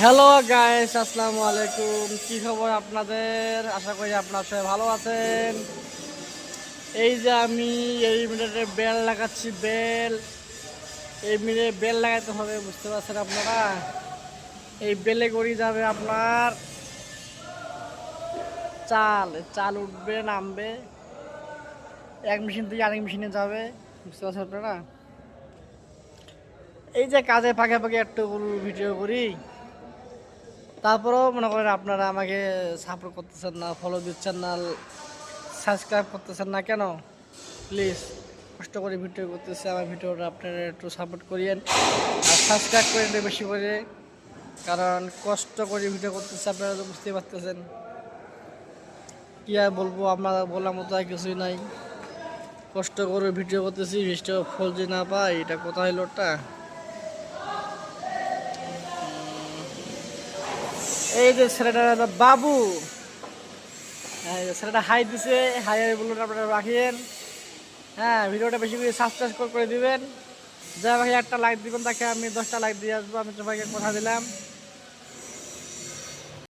Hello guys, আসসালামু আলাইকুম। কি খবর আপনাদের? আশা করি আপনারা সবাই ভালো আছেন। এই যে আমি এই মিনিটে বেল লাগাচ্ছি। এই মিনিটে বেল লাগাতে হবে, বুঝতে পারছেন আপনারা। এই বেলে করি যাবে আপনার চাল চাল উঠবে, নামবে, এক মেশিন থেকে আরেক মেশিনে যাবে, বুঝতে পারছেন আপনারা। এই যে কাজে ফাঁকে ফাঁকে একটু ভিডিও করি, তারপরেও মনে করেন আপনারা আমাকে সাপোর্ট করতেছেন না, ফলো দিচ্ছেন না, সাবস্ক্রাইব করতেছেন না কেন? প্লিজ, কষ্ট করে ভিডিও করতেছে, আমার ভিডিওটা আপনারা একটু সাপোর্ট করিয়েন আর সাবস্ক্রাইব করেন বেশি করে, কারণ কষ্ট করে ভিডিও করতেছে, আপনারা তো বুঝতেই পারতেছেন। কী আর বলবো, আপনারা বলার মতো আর কিছুই নাই। কষ্ট করে ভিডিও করতেছি, ভিডিও ফল যে না পাই, এটা কোথায় লোটটা। এই যে ছেলেটা হলো বাবু, হ্যাঁ ছেলেটা হাই দিছে, হাই বলুন আপনারা রাখেন। হ্যাঁ, ভিডিওটা বেশি করে সাবস্ক্রাইব করে দিবেন। যা ভাই একটা লাইক দিবেন, তাকে আমি 10টা লাইক দিয়ে আসবো, আমি তোমাকে কথা দিলাম।